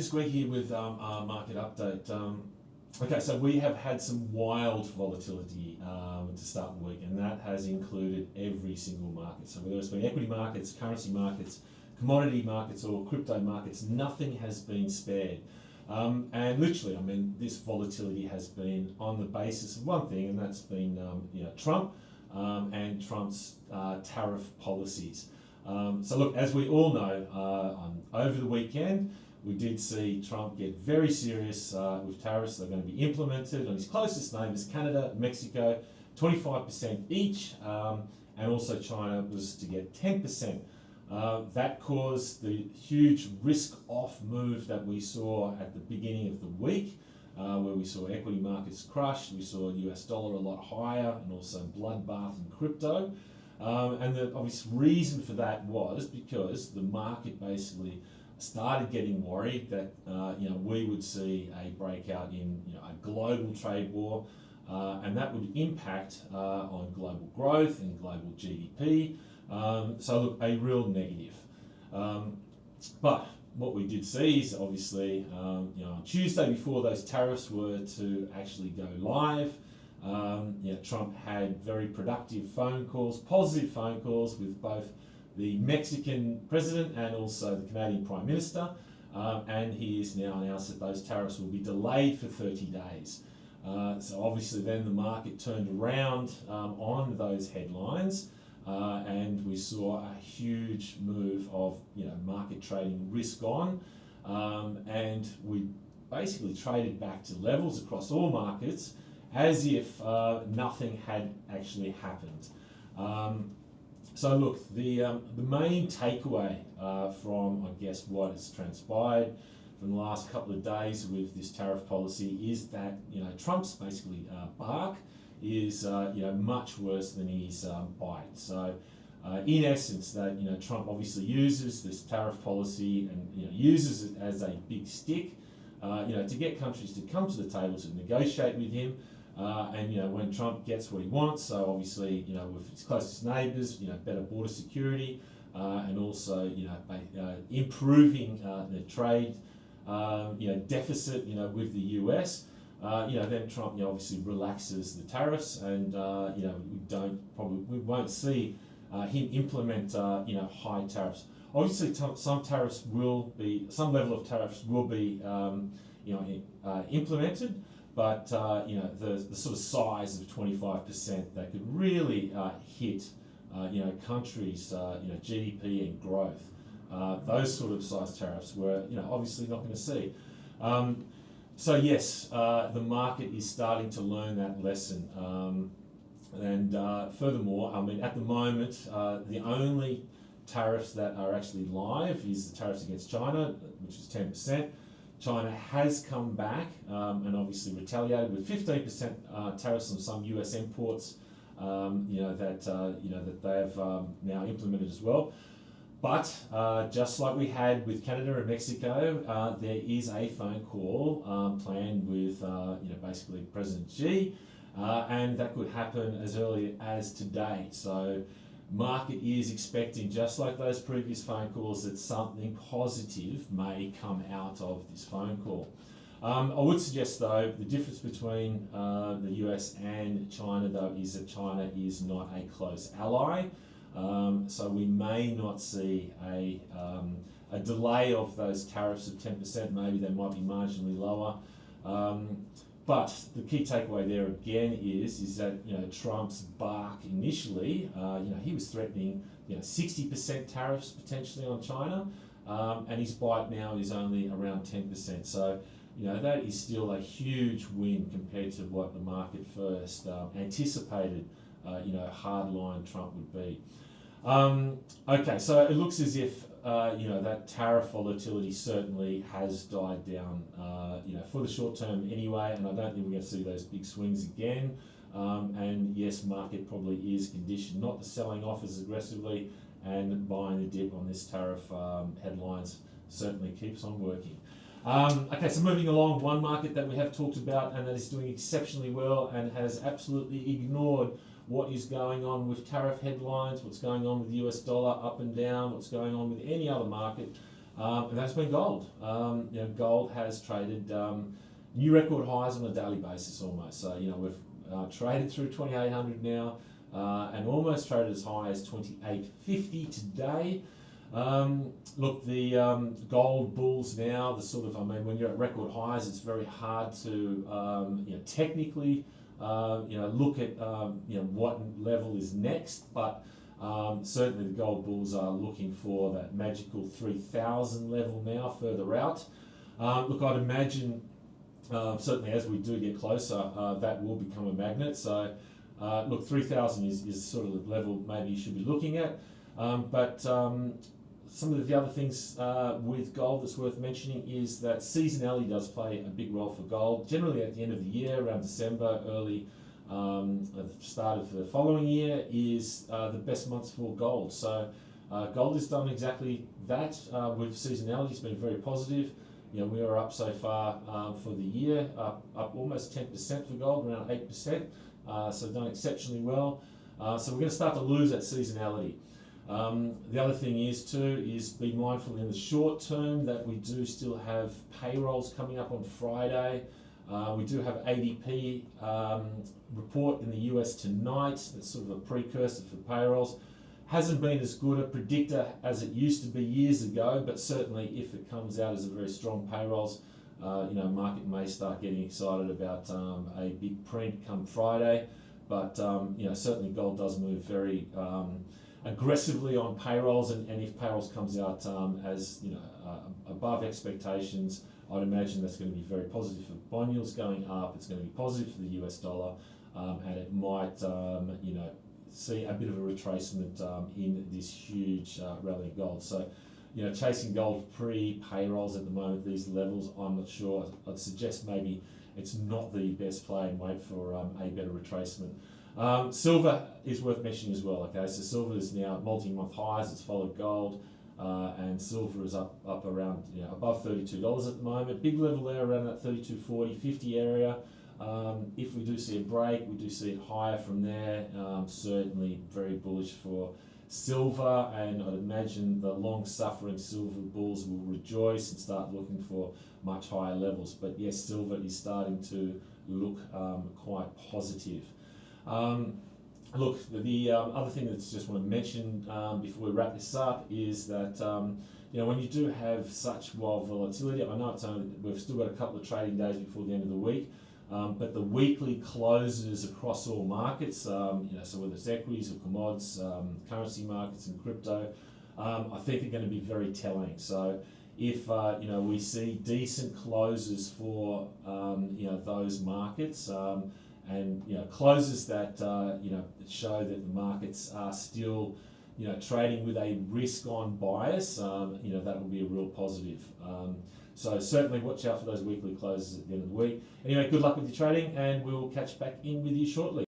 just Greg here with our market update. Okay, so we have had some wild volatility to start the week, and that has included every single market. So whether it's been equity markets, currency markets, commodity markets, or crypto markets, nothing has been spared. And literally, I mean, this volatility has been on the basis of one thing, and that's been Trump and Trump's tariff policies. So look, as we all know, over the weekend, we did see Trump get very serious with tariffs. They're going to be implemented on his closest neighbours, Canada, Mexico, 25% each, and also China was to get 10%. That caused the huge risk-off move that we saw at the beginning of the week, where we saw equity markets crushed, we saw US dollar a lot higher, and also bloodbath in crypto. And the obvious reason for that was because the market basically started getting worried that we would see a breakout in a global trade war, and that would impact on global growth and global GDP. So look, a real negative. But what we did see is obviously on Tuesday, before those tariffs were to actually go live, Trump had very productive phone calls, positive phone calls with both the Mexican president and also the Canadian Prime Minister, and he has now announced that those tariffs will be delayed for 30 days. So obviously then the market turned around on those headlines, and we saw a huge move of market trading risk on, and we basically traded back to levels across all markets as if nothing had actually happened. So look, the main takeaway from, I guess, what has transpired from the last couple of days with this tariff policy is that Trump's basically bark is much worse than his bite. So in essence, that Trump obviously uses this tariff policy and uses it as a big stick, to get countries to come to the table to negotiate with him. And when Trump gets what he wants, so obviously with his closest neighbours, better border security, and also improving the trade deficit with the US, then Trump obviously relaxes the tariffs, and we won't see him implement high tariffs. Obviously, some level of tariffs will be implemented. But the sort of size of 25% that could really hit countries' GDP and growth, those sort of size tariffs we're obviously not going to see. So yes, the market is starting to learn that lesson. And furthermore, I mean, at the moment, the only tariffs that are actually live is the tariffs against China, which is 10%. China has come back and obviously retaliated with 15% tariffs on some US imports that they have now implemented as well. But just like we had with Canada and Mexico, there is a phone call planned with basically President Xi, and that could happen as early as today. So market is expecting, just like those previous phone calls, that something positive may come out of this phone call. I would suggest, though, the difference between the US and China, though, is that China is not a close ally. So we may not see a delay of those tariffs of 10%. Maybe they might be marginally lower. But the key takeaway there again is that Trump's bark initially, he was threatening 60% tariffs potentially on China, and his bite now is only around 10%. So that is still a huge win compared to what the market first anticipated. Hardline Trump would be. Okay, so it looks as if that tariff volatility certainly has died down, for the short term anyway, and I don't think we're going to see those big swings again. And yes, market probably is conditioned not to selling off as aggressively, and buying the dip on this tariff headlines certainly keeps on working. Okay, so moving along, one market that we have talked about and that is doing exceptionally well and has absolutely ignored what is going on with tariff headlines, what's going on with the US dollar up and down, what's going on with any other market, and that's been gold. Gold has traded new record highs on a daily basis almost. So we've traded through 2,800 now, and almost traded as high as 2,850 today. Look, the gold bulls now, when you're at record highs, it's very hard to technically look at what level is next, but certainly the gold bulls are looking for that magical 3,000 level now further out. Look, I'd imagine certainly as we do get closer, that will become a magnet. So look, 3,000 is sort of the level maybe you should be looking at. But some of the other things with gold that's worth mentioning is that seasonality does play a big role for gold. Generally at the end of the year, around December, early at the start of the following year is the best months for gold. So gold has done exactly that with seasonality. It's been very positive. We are up so far for the year, up almost 10% for gold, around 8%. So done exceptionally well. So we're going to start to lose that seasonality. The other thing is be mindful in the short term that we do still have payrolls coming up on Friday. We do have ADP report in the US tonight. That's sort of a precursor for payrolls. Hasn't been as good a predictor as it used to be years ago, but certainly if it comes out as a very strong payrolls, market may start getting excited about a big print come Friday. But certainly gold does move very aggressively on payrolls, and if payrolls comes out as above expectations, I'd imagine that's going to be very positive for bond yields going up. It's going to be positive for the US dollar, and it might see a bit of a retracement in this huge rally in gold. So chasing gold pre-payrolls at the moment, these levels, I'm not sure. I'd suggest maybe it's not the best play and wait for a better retracement. Silver is worth mentioning as well. Okay, so silver is now at multi-month highs. It's followed gold, and silver is up around above $32 at the moment. Big level there around that 32.40, 50 area. If we do see a break, we do see it higher from there. Certainly very bullish for silver, and I'd imagine the long-suffering silver bulls will rejoice and start looking for much higher levels. But yes, silver is starting to look quite positive. Look, the other thing that's just want to mention before we wrap this up is that when you do have such wild volatility, I know we've still got a couple of trading days before the end of the week. But the weekly closes across all markets, so whether it's equities or commodities, currency markets and crypto, I think are going to be very telling. So if we see decent closes for those markets, and closes that show that the markets are still trading with a risk-on bias, that will be a real positive. So certainly watch out for those weekly closes at the end of the week. Anyway, good luck with your trading, and we'll catch back in with you shortly.